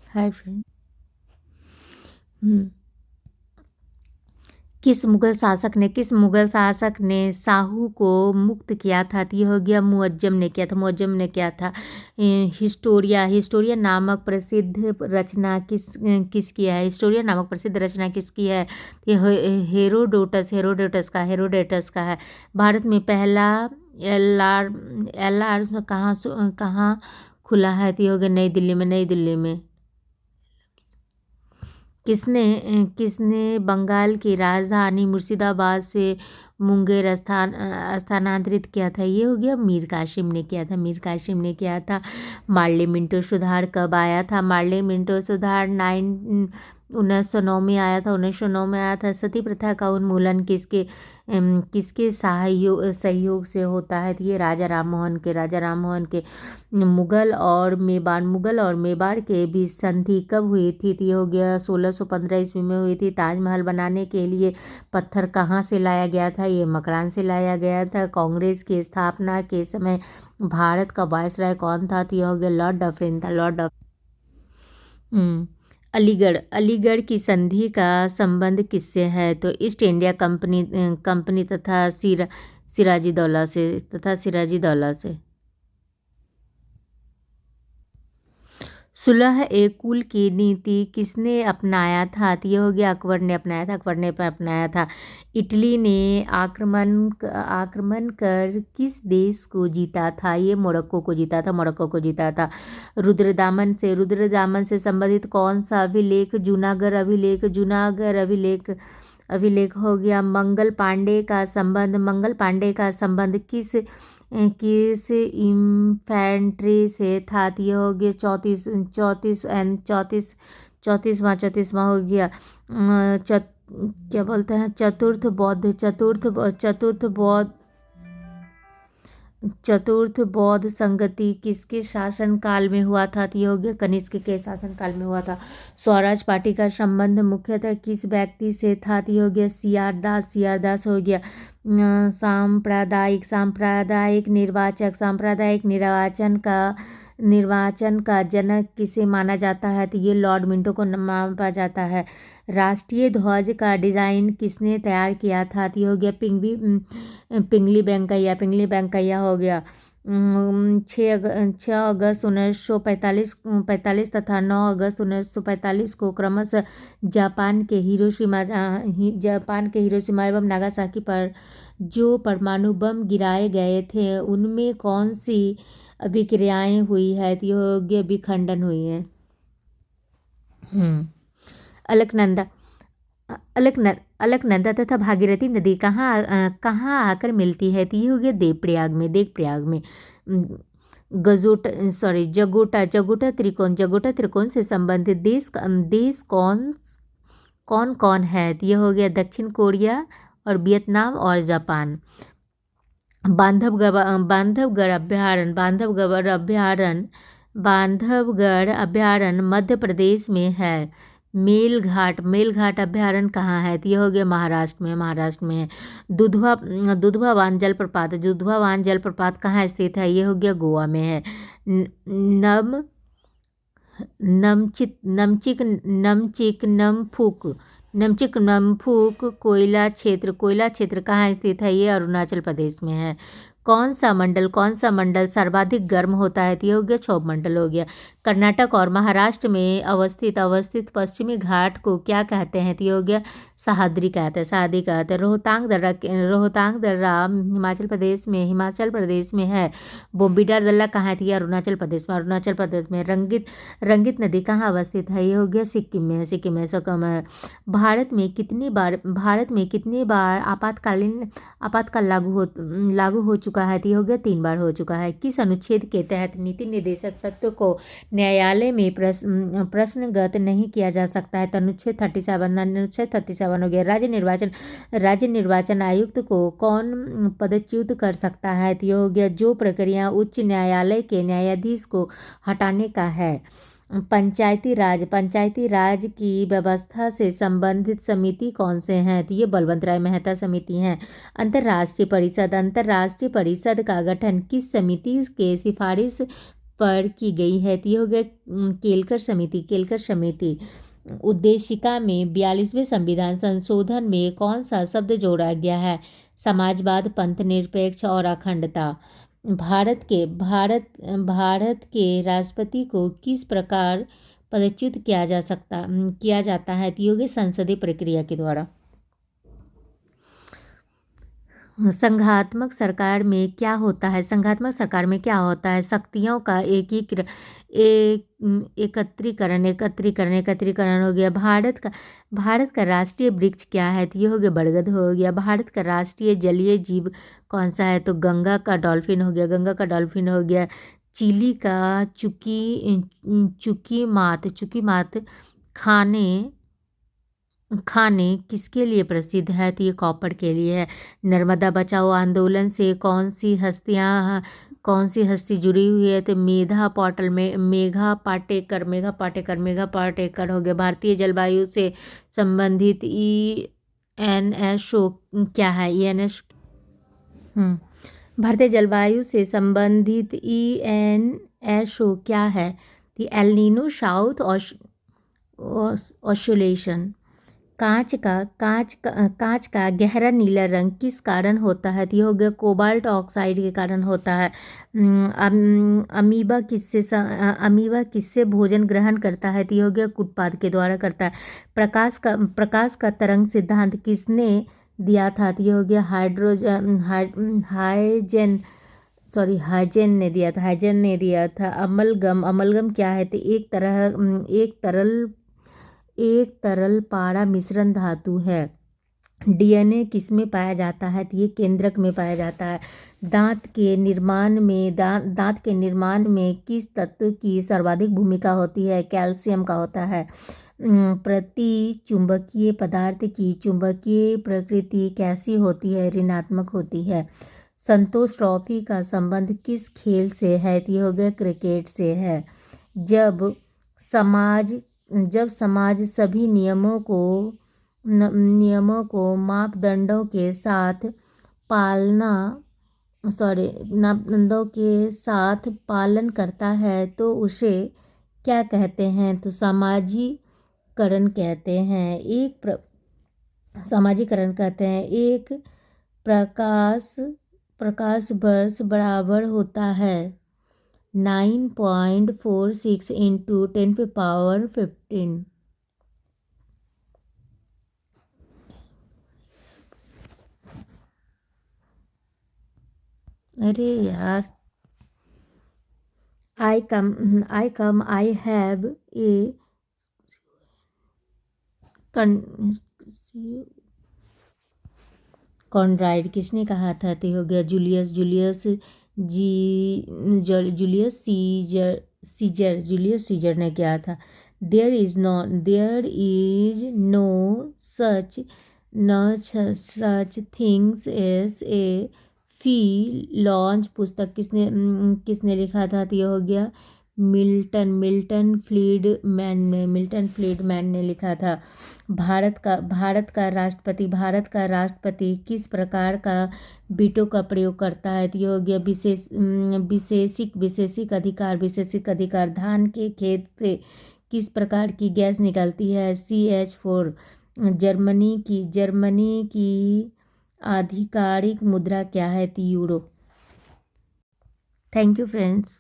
Hi friend. हम्म, किस मुगल शासक ने साहू को मुक्त किया था? तो ये हो गया मुअज्जम ने किया था। मुअज्जम ने किया था। हिस्टोरिया हिस्टोरिया नामक प्रसिद्ध रचना किसकी है? हिस्टोरिया नामक प्रसिद्ध रचना किसकी है? ये हेरोडोटस का है। भारत में पहला एल आर कहाँ खुला है? तो ये हो गया नई दिल्ली में। नई दिल्ली में। किसने बंगाल की राजधानी मुर्शिदाबाद से मुंगेर स्थानांतरित किया था? ये हो गया मीर कासिम ने किया था। मीर कासिम ने किया था। मार्ले मिंटो सुधार कब आया था? मार्ले मिंटो सुधार 1909 में आया था। 1909 में आया था। सती प्रथा का उन्मूलन किसके सहयोग से होता है? तो ये राजा राम मोहन के। मुगल और मेवाड़ के बीच संधि कब हुई थी? तो ये हो गया 1615 ईस्वी में हुई थी। ताजमहल बनाने के लिए पत्थर कहाँ से लाया गया था? ये मकरान से लाया गया था। कांग्रेस की स्थापना के समय भारत का वायसराय कौन था? तो ये हो गया लॉर्ड डफरिन था। हम्म, अलीगढ़ की संधि का संबंध किससे है? तो ईस्ट इंडिया कंपनी तथा सिराजी दौला से। सुलह ए कुल की नीति किसने अपनाया था? तो ये हो गया अकबर ने अपनाया था। अकबर ने अपनाया था। इटली ने आक्रमण कर किस देश को जीता था? ये मोरक्को को जीता था। मोरक्को को जीता था। रुद्रदामन से संबंधित कौन सा अभिलेख जूनागढ़ अभिलेख हो गया? मंगल पांडे का संबंध किस इन्फेंट्री से था? तो ये हो गया 34वां हो गया। क्या बोलते हैं? चतुर्थ बौद्ध संगति किसके शासन काल में हुआ था? तो ये हो गया कनिष्क के शासन काल में हुआ था। स्वराज पार्टी का संबंध मुख्यतः किस व्यक्ति से था? तो ये हो गया सीआर दास हो गया। सांप्रदायिक निर्वाचन का जनक किसे माना जाता है? तो ये लॉर्ड मिंटो को माना जाता है। राष्ट्रीय ध्वज का डिजाइन किसने तैयार किया था? तो ये हो गया पिंगली वेंकैया हो गया। 6 अगस्त 1945 तथा 9 अगस्त 1945 को क्रमशः जापान के हिरोशिमा एवं नागासाकी पर जो परमाणु बम गिराए गए थे उनमें कौन सी अभिक्रियाएं हुई है? तो ये हो गया विखंडन हुई है। अलकनंदा अलकनंदा तथा भागीरथी नदी कहाँ आकर मिलती है? तो ये हो गया देवप्रयाग में। जगोटा त्रिकोण से संबंधित देश कौन कौन है? तो ये हो गया दक्षिण कोरिया और वियतनाम और जापान। बांधवगढ़ अभयारण्य मध्य प्रदेश में है। मेलघाट अभयारण्य कहाँ है? तो ये हो गया महाराष्ट्र में है। दुधवा बांध जलप्रपात कहाँ स्थित है? ये हो गया गोवा में है। नम नमचिक नमचिक नमचिक नमफूक कोयला क्षेत्र कहाँ स्थित है? ये अरुणाचल प्रदेश में है। कौन सा मंडल सर्वाधिक गर्म होता है? तो ये हो गया क्षोभ मंडल हो गया। कर्नाटक और महाराष्ट्र में अवस्थित पश्चिमी घाट को क्या कहते हैं? तो ये हो गया सह्याद्री कहते हैं। रोहतांग दर्रा हिमाचल प्रदेश में है। बोम्बीडा दर्रा कहाँ है? तो ये अरुणाचल प्रदेश में। रंगित नदी कहाँ अवस्थित है? ये हो गया सिक्किम में है। भारत में कितनी बार आपातकाल लागू हो चुका है? तो ये हो गया 3 बार हो चुका है। किस अनुच्छेद के तहत नीति निर्देशक तत्व को न्यायालय में प्रश्नगत नहीं किया जा सकता है? तो अनुच्छेद 37 हो गया। राज्य निर्वाचन आयुक्त को कौन पदच्युत कर सकता है? तो ये हो गया जो प्रक्रिया उच्च न्यायालय के न्यायाधीश को हटाने का है। पंचायती राज की व्यवस्था से संबंधित समिति कौन से हैं? तो ये बलवंत राय मेहता समिति हैं। अंतर्राष्ट्रीय परिषद का गठन किस समिति के सिफारिश पर की गई है। तो ये हो गया केलकर समिति। केलकर समिति उद्देशिका में 42वें संविधान संशोधन में कौन सा शब्द जोड़ा गया है? समाजवाद, पंथ निरपेक्ष और अखंडता। भारत के राष्ट्रपति को किस प्रकार पदच्युत किया जाता है? तो ये हो गया संसदीय प्रक्रिया के द्वारा। संघात्मक सरकार में क्या होता है? संघात्मक सरकार में क्या होता है? शक्तियों का एकत्रीकरण हो गया। भारत का राष्ट्रीय वृक्ष क्या है? तो ये हो गया बरगद हो गया। भारत का राष्ट्रीय जलीय जीव कौन सा है? तो गंगा का डॉल्फिन हो गया। गंगा का डॉल्फिन हो गया। चिली का चुकी मात खाने किसके लिए प्रसिद्ध है? तो ये कॉपर के लिए है। नर्मदा बचाओ आंदोलन से कौन सी हस्ती जुड़ी हुई है? तो मेघा पाटेकर हो गया। भारतीय जलवायु से संबंधित ENSO क्या है? भारतीय जलवायु से संबंधित ENSO क्या है? तो एल नीनो साउथ ऑस्लेशन। कांच का गहरा नीला रंग किस कारण होता है? तो ये हो गया कोबाल्ट ऑक्साइड के कारण होता है। अमीबा किससे भोजन ग्रहण करता है? तो ये हो गया कुटपाद के द्वारा करता है। प्रकाश का तरंग सिद्धांत किसने दिया था? तो ये हो गया हाइजेन ने दिया था। अमलगम क्या है? तो एक तरल पारा मिश्रण धातु है। DNA किसमें पाया जाता है? तो ये केंद्रक में पाया जाता है। दांत के निर्माण में किस तत्व की सर्वाधिक भूमिका होती है? कैल्शियम का होता है। प्रति चुंबकीय पदार्थ की चुंबकीय प्रकृति कैसी होती है? ऋणात्मक होती है। संतोष ट्रॉफी का संबंध किस खेल से है? तो ये हो गया क्रिकेट से है। जब समाज सभी नियमों को मापदंडों के साथ पालन करता है तो उसे क्या कहते हैं? तो सामाजिकरण कहते हैं। एक प्रकाश वर्ष बराबर होता है 9.46 इंटू 10⁻15। अरे यार, आई हैव ए कॉन्राइड किसने कहा था? तो हो गया जूलियस सीजर ने किया था। There is no such things as a free lunch पुस्तक किसने लिखा था? तो ये हो गया मिल्टन फ्रीडमैन ने लिखा था। भारत का राष्ट्रपति किस प्रकार का वीटो का प्रयोग करता है? तो ये हो गया विशेषिक अधिकार। धान के खेत से किस प्रकार की गैस निकलती है? CH4। जर्मनी की आधिकारिक मुद्रा क्या है? तो यूरो। Thank you friends.